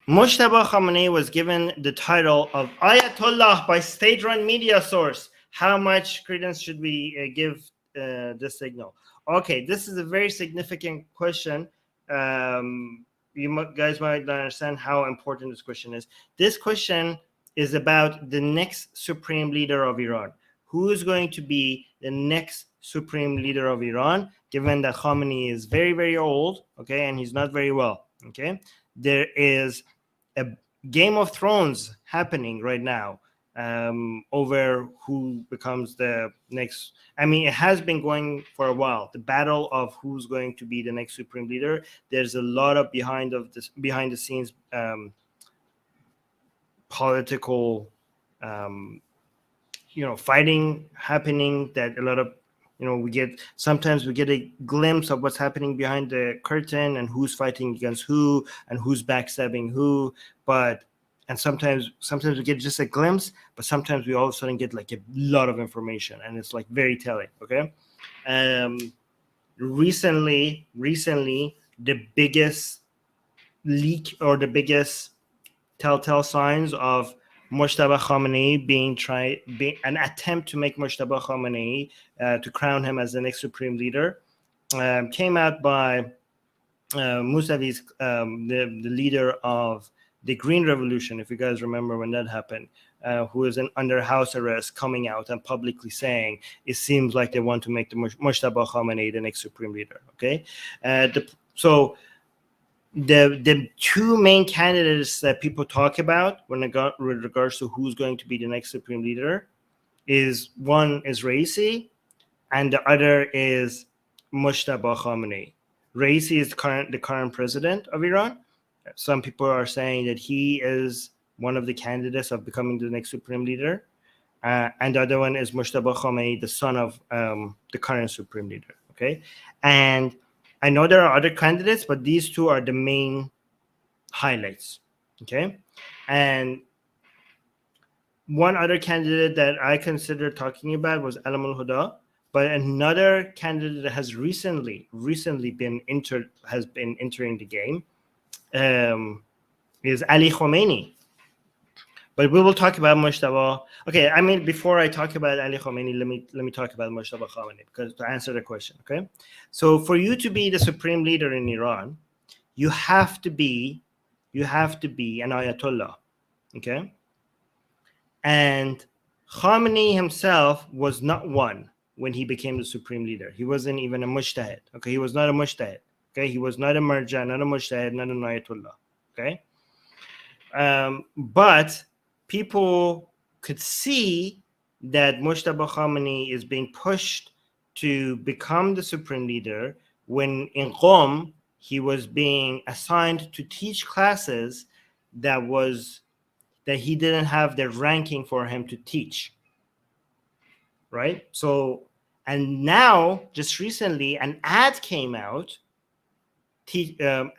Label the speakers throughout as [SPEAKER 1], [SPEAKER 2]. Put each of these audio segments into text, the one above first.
[SPEAKER 1] Mojtaba Khamenei was given the title of Ayatollah by state-run media source. How much credence should we give this signal? Okay, this is a very significant question. Guys might not understand how important this question is. This question is about the next supreme leader of Iran. Who is going to be the next supreme leader of Iran, given that Khamenei is very, very old, okay, and he's not very well, okay? There is a Game of Thrones happening right now over who becomes the next. I mean, it has been going for a while. The battle of who's going to be the next supreme leader. There's a lot of behind the scenes political, fighting happening. That a lot of sometimes we get a glimpse of what's happening behind the curtain and who's fighting against who and who's backstabbing who. And sometimes we get just a glimpse, but sometimes we all of a sudden get like a lot of information, and it's like very telling. Okay, recently, the biggest leak or the biggest telltale signs of Mojtaba Khamenei being an attempt to make Mojtaba Khamenei to crown him as the next supreme leader came out by Mousavi's, the leader of the Green Revolution, if you guys remember when that happened, who is under house arrest, coming out and publicly saying it seems like they want to make the Mojtaba Khamenei the next supreme leader. Okay, so the two main candidates that people talk about with regards to who's going to be the next supreme leader is one is Raisi, and the other is Mojtaba Khamenei. Raisi is the current president of Iran. Some people are saying that he is one of the candidates of becoming the next supreme leader. And the other one is Mojtaba Khamenei, the son of the current supreme leader. Okay. And I know there are other candidates, but these two are the main highlights. Okay. And one other candidate that I considered talking about was Alam al-Huda. But another candidate that has recently been entering the game is Ali Khamenei. But we will talk about Mojtaba. Okay, I mean, before I talk about Ali Khamenei, let me talk about Mojtaba Khamenei, because to answer the question. Okay, so for you to be the supreme leader in Iran, you have to be an Ayatollah. Okay, and Khamenei himself was not one when he became the supreme leader. He wasn't even a mujtahid. Okay, he was not a mujtahid. Okay, he was not a marja, not a mujtahid, not an ayatollah. Okay, but people could see that Mojtaba Khamenei is being pushed to become the supreme leader when in Qom he was being assigned to teach classes that he didn't have the ranking for him to teach. Right? So, and now, just recently, an ad came out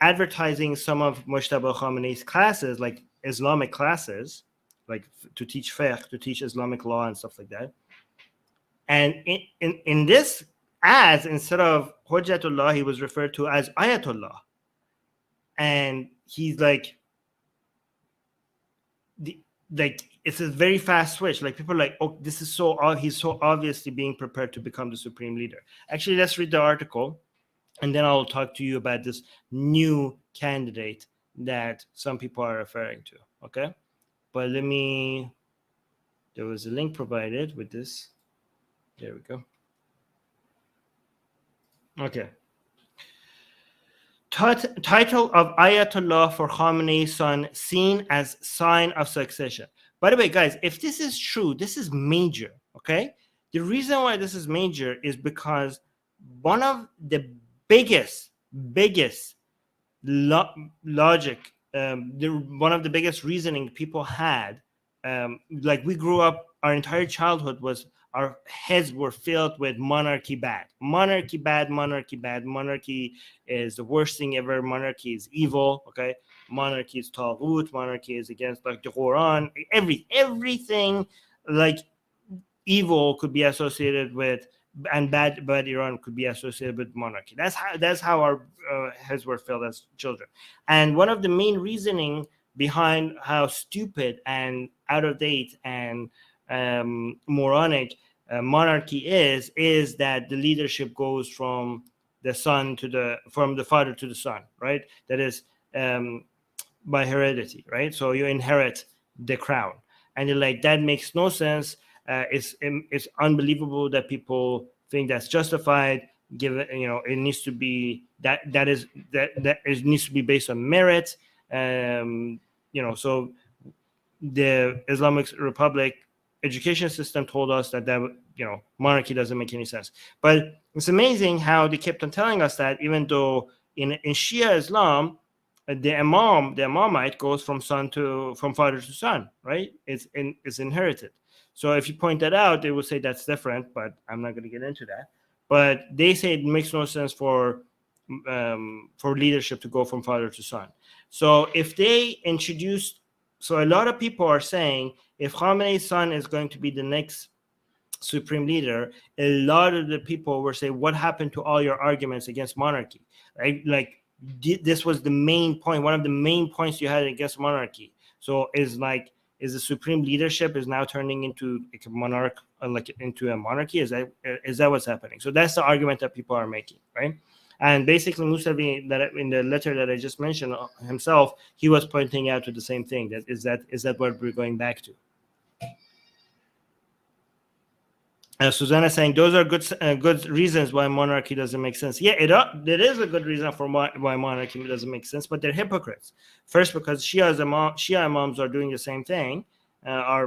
[SPEAKER 1] advertising some of Mojtaba Khamenei's classes, like Islamic classes, like to teach fiqh, to teach Islamic law and stuff like that. And in this ads, instead of Hujjatullah, he was referred to as Ayatollah. And he's like it's a very fast switch. Like people are like, oh, this is he's so obviously being prepared to become the supreme leader. Actually, let's read the article, and then I'll talk to you about this new candidate that some people are referring to. Okay, but there was a link provided with this. There we go. Okay. Title of Ayatollah for Khamenei's son seen as sign of succession. By the way, guys, if this is true, this is major, okay? The reason why this is major is because one of the biggest logic, one of the biggest reasoning people had, like we grew up, our entire childhood our heads were filled with monarchy bad. Monarchy bad, monarchy bad. Monarchy is the worst thing ever. Monarchy is evil, okay? Monarchy is taghut. Monarchy is against like the Quran. Everything like evil could be associated with, and bad Iran could be associated with monarchy. That's how our heads were filled as children. And one of the main reasoning behind how stupid and out of date and moronic monarchy is that the leadership goes from the father to the son, right? That is by heredity, right? So you inherit the crown, and you're like, that makes no sense. It's unbelievable that people think that's justified. Given, it needs to be it needs to be based on merit. So the Islamic Republic education system told us that monarchy doesn't make any sense. But it's amazing how they kept on telling us that, even though in Shia Islam, the Imamite goes from father to son, right? It's inherited. So if you point that out, they will say that's different, but I'm not going to get into that. But they say it makes no sense for leadership to go from father to son. So if they introduced, so a lot of people are saying, if Khamenei's son is going to be the next supreme leader, a lot of the people were saying, what happened to all your arguments against monarchy? Right? Like, this was the main point, one of the main points you had against monarchy. So is the supreme leadership is now turning into a monarch, into a monarchy? Is that what's happening? So that's the argument that people are making, right? And basically, Musavi, that in the letter that I just mentioned himself, he was pointing out to the same thing. That is what we're going back to. Susanna saying those are good reasons why monarchy doesn't make sense. Yeah, it is a good reason for why monarchy doesn't make sense, but they're hypocrites. First, because Shia imams are doing the same thing. Their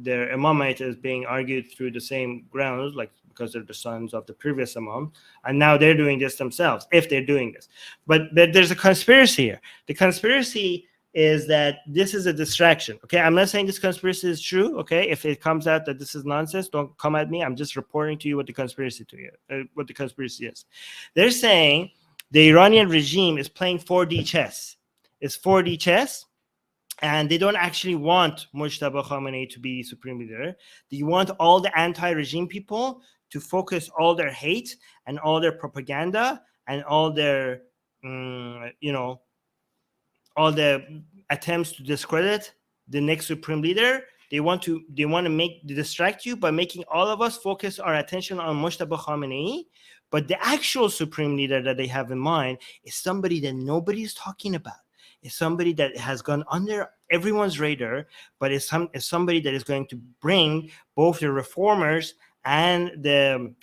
[SPEAKER 1] imamate is being argued through the same grounds, like because they're the sons of the previous imam, and now they're doing this themselves, if they're doing this. But there's a conspiracy here. The conspiracy is that this is a distraction. Okay, I'm not saying this conspiracy is true. Okay, if it comes out that this is nonsense, don't come at me. I'm just reporting to you what the conspiracy is. They're saying the Iranian regime is playing 4D chess. It's 4D chess, and they don't actually want Mojtaba Khamenei to be supreme leader. They want all the anti-regime people to focus all their hate and all their propaganda and all their, all the attempts to discredit the next supreme leader. They want to distract you by making all of us focus our attention on Mojtaba Khamenei. But the actual supreme leader that they have in mind is somebody that nobody's talking about. It's somebody that has gone under everyone's radar, but it's somebody that is going to bring both the reformers and the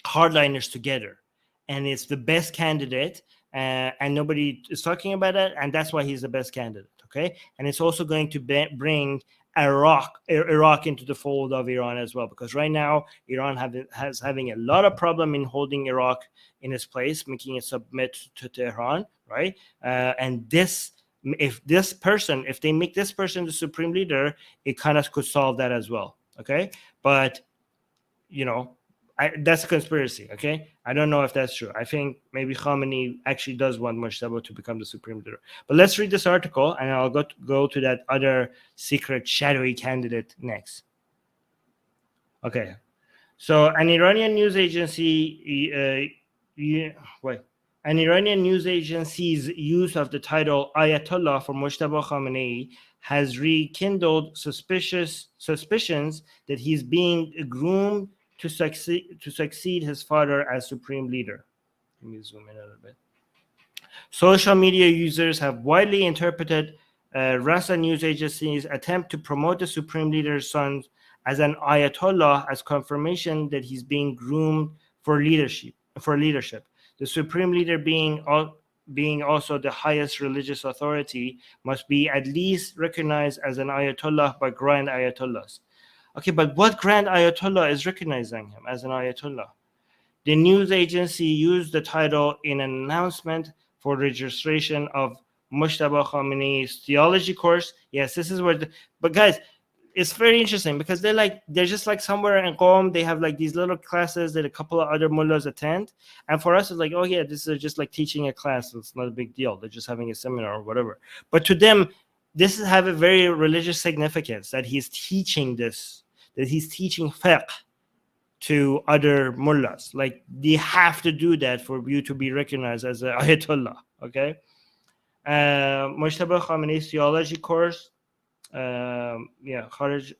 [SPEAKER 1] hardliners together. And it's the best candidate, and nobody is talking about that, and that's why he's the best candidate, okay? And it's also going to bring Iraq into the fold of Iran as well, because right now Iran has having a lot of problem in holding Iraq in its place, making it submit to Tehran, right? And if they make this person the supreme leader, it kind of could solve that as well, okay? But that's a conspiracy, okay? I don't know if that's true. I think maybe Khamenei actually does want Mojtaba to become the supreme leader. But let's read this article, and I'll go to that other secret shadowy candidate next. Okay. So an Iranian news agency's use of the title Ayatollah for Mojtaba Khamenei has rekindled suspicions that he's being groomed to succeed his father as supreme leader. Let me zoom in a little bit. Social media users have widely interpreted Rasa news agency's attempt to promote the supreme leader's son as an Ayatollah as confirmation that he's being groomed for leadership. The supreme leader being also the highest religious authority must be at least recognized as an Ayatollah by grand Ayatollahs. Okay, but what grand Ayatollah is recognizing him as an Ayatollah? The news agency used the title in an announcement for registration of Mojtaba Khamenei's theology course. Yes, this is where but guys, it's very interesting because they're just like somewhere in Qom, they have like these little classes that a couple of other mullahs attend. And for us, it's like, oh yeah, this is just like teaching a class. So it's not a big deal. They're just having a seminar or whatever. But to them, this have a very religious significance that he's teaching this, that he's teaching fiqh to other mullahs. Like, they have to do that for you to be recognized as an Ayatollah, okay? Mojtaba Khamenei's theology course. Kharij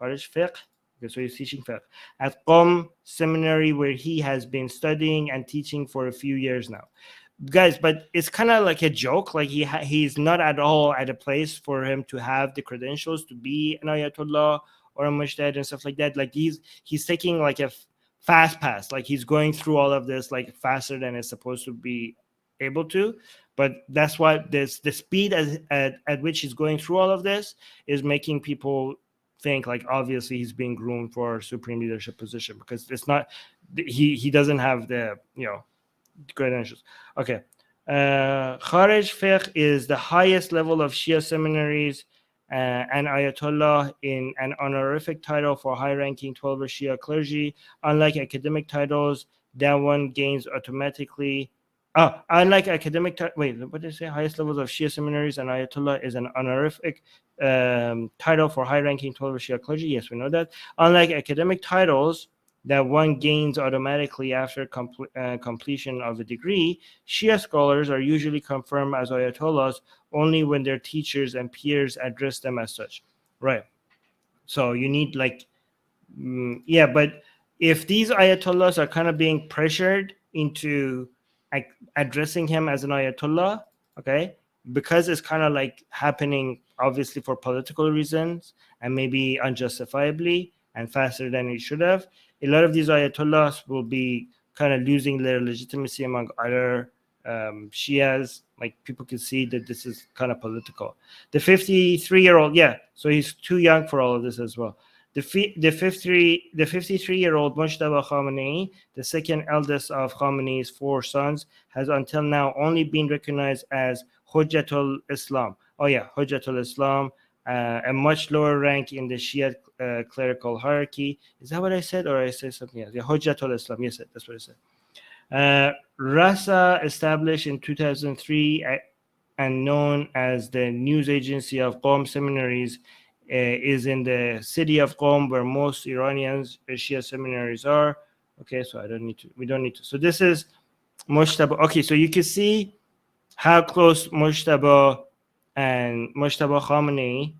[SPEAKER 1] Fiqh. Okay, so he's teaching fiqh at Qom seminary, where he has been studying and teaching for a few years now, guys. But it's kind of like a joke. Like he's not at all at a place for him to have the credentials to be an ayatollah or a mujtahid and stuff like that. Like he's taking like a fast pass. Like he's going through all of this like faster than it's supposed to be able to. But that's why this the speed at which he's going through all of this is making people think like obviously he's being groomed for supreme leadership position, because it's not, he doesn't have the credentials. Okay. Kharij Fiqh is the highest level of Shia seminaries, and Ayatollah in an honorific title for high-ranking 12 Shia clergy. Unlike academic titles, that one gains automatically. Unlike academic, wait, what did I say? Highest levels of Shia seminaries, and Ayatollah is an honorific title for high-ranking 12 Shia clergy. Yes, we know that. Unlike academic titles that one gains automatically after completion of a degree, Shia scholars are usually confirmed as Ayatollahs only when their teachers and peers address them as such. Right. So you need like, but if these Ayatollahs are kind of being pressured into addressing him as an Ayatollah, okay, because it's kind of like happening obviously for political reasons and maybe unjustifiably and faster than it should have, a lot of these Ayatollahs will be kind of losing their legitimacy among other Shias. Like people can see that this is kind of political. The 53-year-old, so he's too young for all of this as well. The 53-year-old Mojtaba Khamenei, the second eldest of Khamenei's 4 sons, has until now only been recognized as Hujjatul Islam. Hujjatul Islam, a much lower rank in the Shia clerical hierarchy. Is that what I said, or I said something else? Hujjatul Islam. Yes, that's what I said. Rasa, established in 2003 and known as the news agency of Qom seminaries, is in the city of Qom, where most Iranians Shia seminaries are. Okay, so we don't need to. So this is Mojtaba. Okay, so you can see how close Mojtaba and Mojtaba Khamenei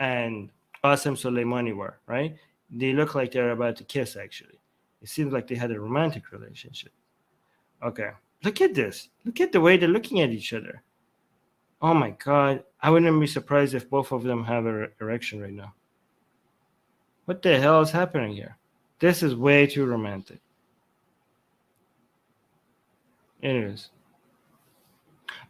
[SPEAKER 1] and Qasem Soleimani were, right? They look like they're about to kiss, actually. It seems like they had a romantic relationship. Okay, look at this. Look at the way they're looking at each other. Oh my God, I wouldn't be surprised if both of them have an erection right now. What the hell is happening here? This is way too romantic. Anyways.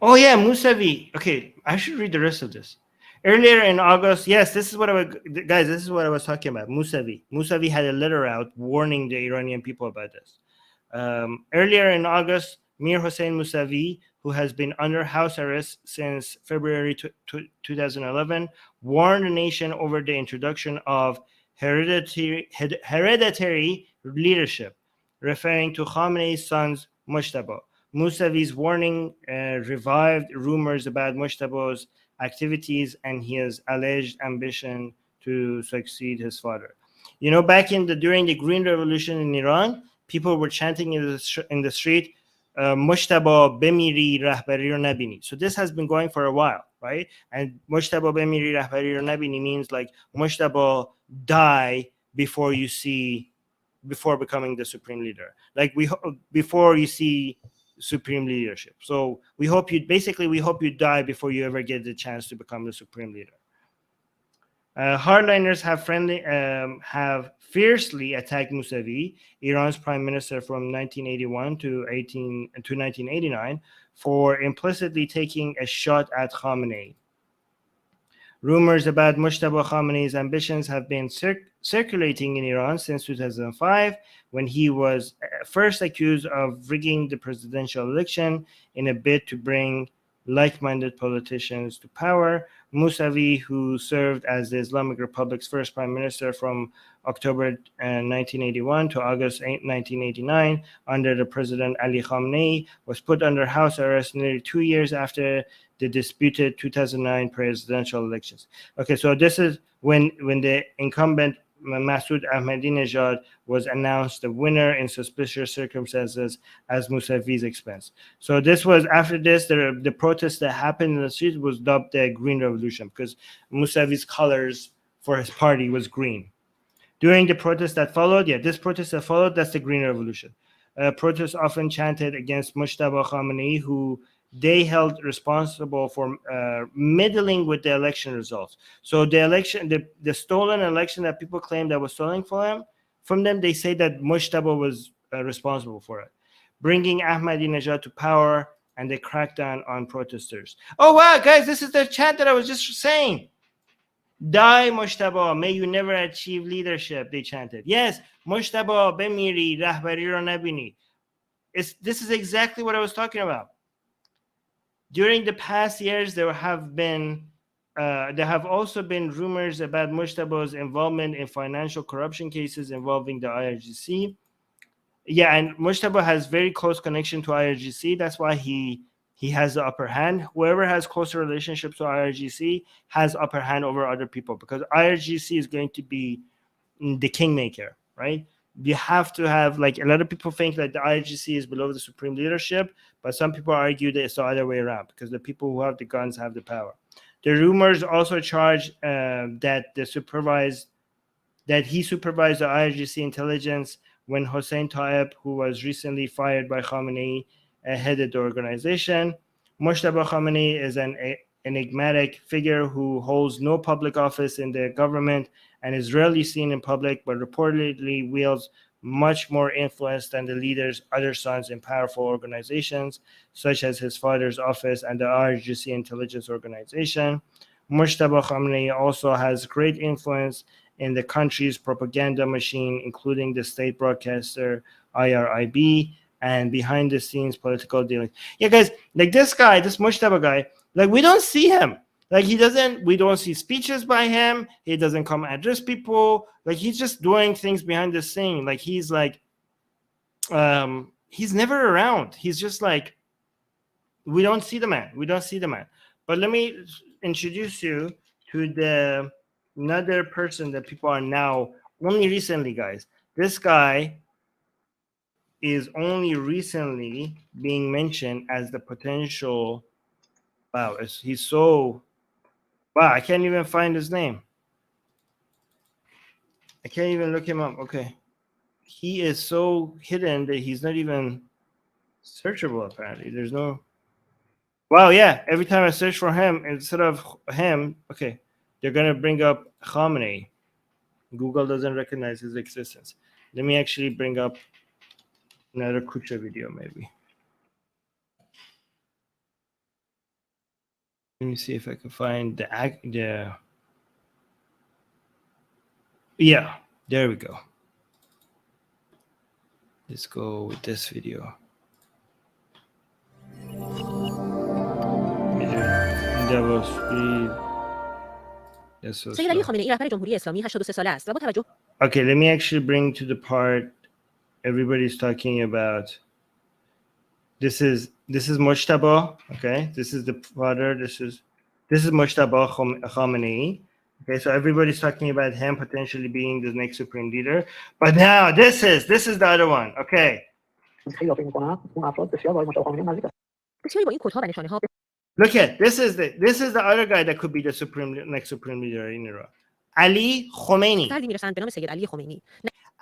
[SPEAKER 1] Oh yeah, Mousavi. Okay, I should read the rest of this. Earlier in August, yes, this is what I was talking about. Mousavi had a letter out warning the Iranian people about this. Earlier in August, Mir Hossein Mousavi, who has been under house arrest since February 2011, warned the nation over the introduction of hereditary leadership, referring to Khamenei's son's Mojtaba. Mousavi's warning revived rumors about Mojtaba's activities and his alleged ambition to succeed his father. You know, back during the Green Revolution in Iran, people were chanting in the street, Mojtaba bemiri rahbari ro nabini. So this has been going for a while, right? And Mojtaba bemiri rahbari ro nabini means like Mojtaba die before becoming the supreme leader. Like before you see supreme leadership. So we hope you die before you ever get the chance to become the supreme leader. Hardliners have fiercely attacked Mousavi, Iran's prime minister from 1981 to 1989, for implicitly taking a shot at Khamenei. Rumors about Mojtaba Khamenei's ambitions have been circulating in Iran since 2005, when he was first accused of rigging the presidential election in a bid to bring like-minded politicians to power. Mousavi, who served as the Islamic Republic's first prime minister from October 1981 to August 1989 under the President Ali Khamenei, was put under house arrest nearly 2 years after the disputed 2009 presidential elections. Okay, so this is when the incumbent Masoud Ahmadinejad was announced the winner in suspicious circumstances as Mousavi's expense. So this was after this, the protest that happened in the street was dubbed the Green Revolution because Mousavi's colors for his party was green. During the protest that followed, this protest that followed, that's the Green Revolution. Protests often chanted against Mojtaba Khamenei, who they held responsible for meddling with the election results. So the election, the stolen election that people claim that was stolen from them, they say that Mojtaba was responsible for it, bringing Ahmadinejad to power, and they cracked down on protesters. Oh wow, guys, this is the chant that I was just saying. Die Mojtaba, may you never achieve leadership, they chanted. Yes, Mojtaba bemiri, rahbari ro nabini. This is exactly what I was talking about. During the past years, there have also been rumors about Mojtaba's involvement in financial corruption cases involving the IRGC. Yeah, and Mojtaba has very close connection to IRGC. That's why he has the upper hand. Whoever has closer relationships to IRGC has upper hand over other people because IRGC is going to be the kingmaker, right? You have to have, like, a lot of people think that the IRGC is below the supreme leadership, but some people argue that it's the other way around because the people who have the guns have the power. The rumors also charge that he supervised the IRGC intelligence when Hossein Taeb, who was recently fired by Khamenei, headed the organization. Mojtaba Khamenei is an enigmatic figure who holds no public office in the government and is rarely seen in public, but reportedly wields much more influence than the leader's other sons in powerful organizations, such as his father's office and the IRGC intelligence organization. Mojtaba Khamenei also has great influence in the country's propaganda machine, including the state broadcaster IRIB, and behind the scenes political dealings. Yeah, guys, like this guy, this Mojtaba guy, like we don't see him. Like we don't see speeches by him. He doesn't come address people. Like he's just doing things behind the scene. Like he's never around. He's just like, we don't see the man. But let me introduce you to another person that people are now only recently, guys. This guy is only recently being mentioned as the potential. Wow, he's so. Wow, I can't even find his name. I can't even look him up. Okay. He is so hidden that he's not even searchable, apparently. There's no. Wow, yeah. Every time I search for him, instead of him, okay, they're going to bring up Khamenei. Google doesn't recognize his existence. Let me actually bring up another Kucha video, maybe. Let me see if I can find the. Yeah, there we go. Let's go with this video. Double speed.
[SPEAKER 2] سید علی خامنه‌ای رهبر جمهوری اسلامی 83 ساله است و با توجه
[SPEAKER 1] Okay, let me actually bring to the part everybody's talking about. This is Mojtaba, okay? This is the father. This is Mojtaba Khamenei. Okay, so everybody's talking about him potentially being the next supreme leader. But now this is the other one. Okay. Look at this is the other guy that could be the next supreme leader in Iran. Ali Khomeini.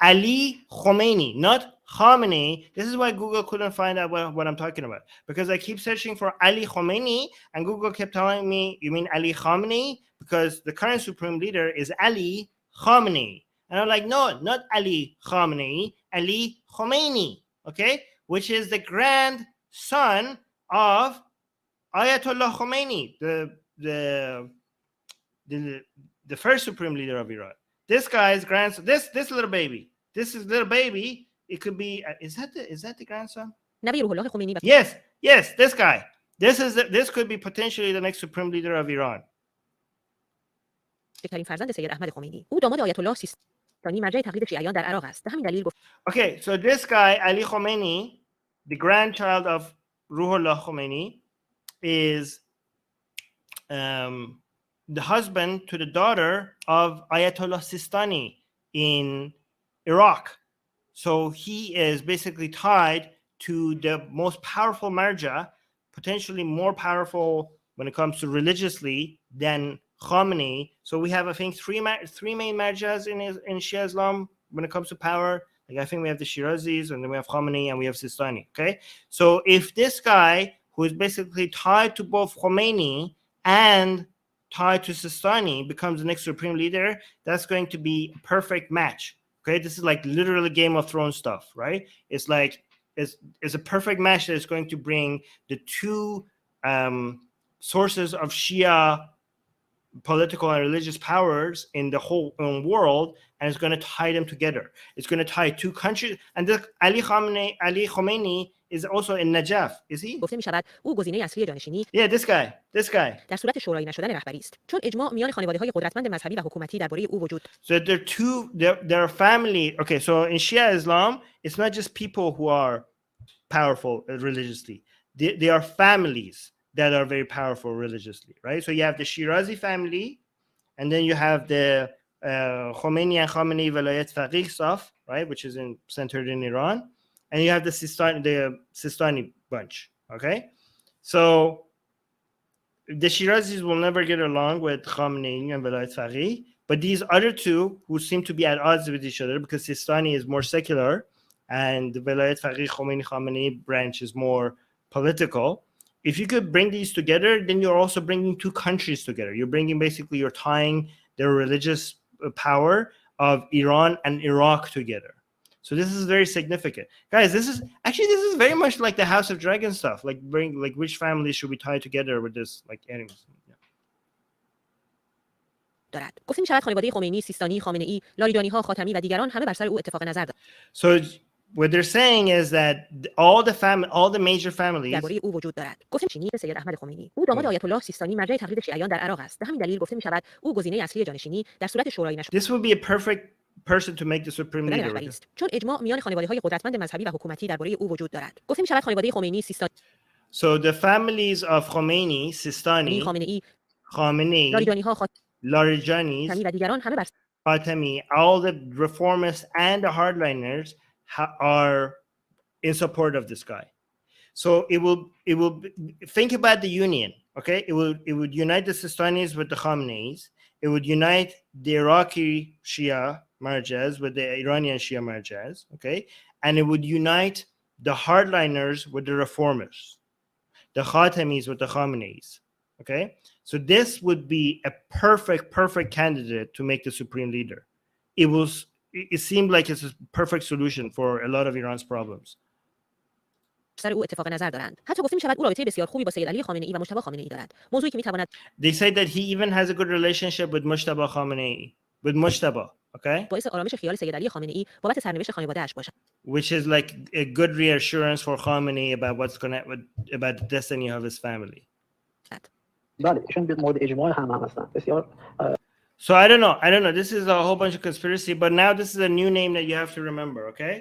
[SPEAKER 1] Ali Khomeini, not Khamenei. This is why Google couldn't find out what I'm talking about. Because I keep searching for Ali Khomeini and Google kept telling me, you mean Ali Khamenei? Because the current supreme leader is Ali Khamenei. And I'm like, no, not Ali Khamenei, Ali Khomeini, okay? Which is the grandson of Ayatollah Khomeini, the first supreme leader of Iran. This guy's grandson, this little baby, it could be, is that the grandson? Yes, this guy. This could be potentially the next supreme leader of Iran. Okay, so this guy, Ali Khomeini, the grandchild of Ruhollah Khomeini, is the husband to the daughter of Ayatollah Sistani, in Iraq. So he is basically tied to the most powerful marja, potentially more powerful when it comes to religiously than Khamenei. So we have, I think, three main marjas in Shia Islam when it comes to power. Like I think we have the Shirazis, and then we have Khamenei, and we have Sistani. Okay, so if this guy who is basically tied to both Khomeini and tied to Sistani becomes the next supreme leader, that's going to be a perfect match. Okay, this is like literally Game of Thrones stuff, right? It's like it's a perfect match that is going to bring the two sources of Shia political and religious powers in the whole world, and it's going to tie them together. It's going to tie two countries. And this Ali Khamenei is also in Najaf, is he?
[SPEAKER 2] گفته می‌شود او گزینه اصلی جانشینی
[SPEAKER 1] Yeah, this guy.
[SPEAKER 2] در صورت شورایی نشدن رهبری است، چون اجماع میان خانواده‌های قدرتمند مذهبی و حکومتی درباره او وجود.
[SPEAKER 1] So there are family. Okay, so in Shia Islam, it's not just people who are powerful religiously. They are families that are very powerful religiously, right? So you have the Shirazi family, and then you have the Khomeini and Khamenei Velayat Faqih stuff, right, which is centered in Iran, and you have the Sistani bunch, okay? So the Shirazis will never get along with Khamenei and Velayat Faqih, but these other two who seem to be at odds with each other because Sistani is more secular and the Velayat Faqih Khamenei branch is more political. If you could bring these together, then you're also bringing two countries together. You're tying the religious power of Iran and Iraq together. So this is very significant. Guys, this is very much like the House of Dragon stuff. Like which families should we tie together with this enemies?
[SPEAKER 2] دارد. گفته می‌شود خانواده خمینی، سیستانی، خامنه‌ای، لاریجانی‌ها، خاتمی و دیگران همه بر سر او اتفاق نظر دارند.
[SPEAKER 1] So what they're saying is that all the major families
[SPEAKER 2] درباره او وجود دارد. گفته چینی سید احمد خمینی. او داماد آیت الله سیستانی مرجع تقلید شیعیان در عراق است. به همین دلیل گفته می‌شود او گزینه اصلی جانشینی در صورت شورایی نشدن.
[SPEAKER 1] This would be a perfect person to make the supreme leader.
[SPEAKER 2] چون اجماع میان خانواده‌های قدرتمند مذهبی و حکومتی درباره او وجود دارد. گفته می‌شود خانواده خمینی، سیستانی.
[SPEAKER 1] So the families of Khomeini, Sistani, Khamenei, Larijanis,
[SPEAKER 2] و دیگران همه بر
[SPEAKER 1] Khatami, all the reformists and the hardliners are in support of this guy. So it will think about the union, okay? It would unite the Sistanis with the Khameneis. It would unite the Iraqi Shia marjas with the Iranian Shia marjas, okay? And it would unite the hardliners with the reformers, the Khatamis with the Khameneis, okay? So this would be a perfect candidate to make the supreme leader. It seemed like it's a perfect solution for a lot of Iran's problems.
[SPEAKER 2] سر او اتفاق نظر دارند. حتی گفته می‌شود او رابطه بسیار خوبی با سید علی خامنه‌ای و مجتبی خامنه‌ای دارد. موضوعی که می‌تواند
[SPEAKER 1] They say that he even has a good relationship with Mojtaba Khamenei, with Mojtaba, okay?
[SPEAKER 2] باعث آرامش خیال سید علی خامنه‌ای بابت سرنوشت خانواده‌اش باشد.
[SPEAKER 1] Which is like a good reassurance for Khamenei about about the destiny of his family.
[SPEAKER 3] بله ایشون به مورد اجماع هم هستن بسیار
[SPEAKER 1] So I don't know. This is a whole bunch of conspiracy, but now this is a new name that you have to remember, okay?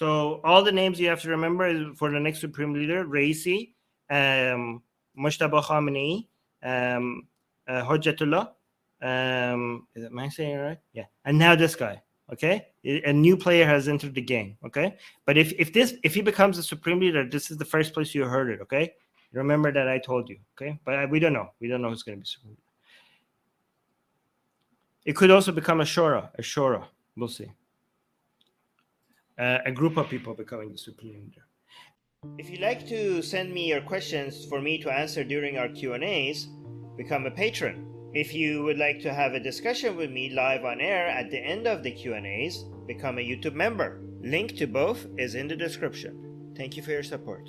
[SPEAKER 1] So all the names you have to remember is for the next supreme leader: Raisi, Mojtaba Khamenei, Hojjatullah. Am I saying it right? Yeah. And now this guy, okay? A new player has entered the game, okay? But if he becomes the supreme leader, this is the first place you heard it, okay? Remember that I told you, okay? But we don't know. We don't know who's going to be supreme leader. It could also become a shura. We'll see. A group of people becoming the supreme leader. If you'd like to send me your questions for me to answer during our Q&As, become a patron. If you would like to have a discussion with me live on air at the end of the Q&As, become a YouTube member. Link to both is in the description. Thank you for your support.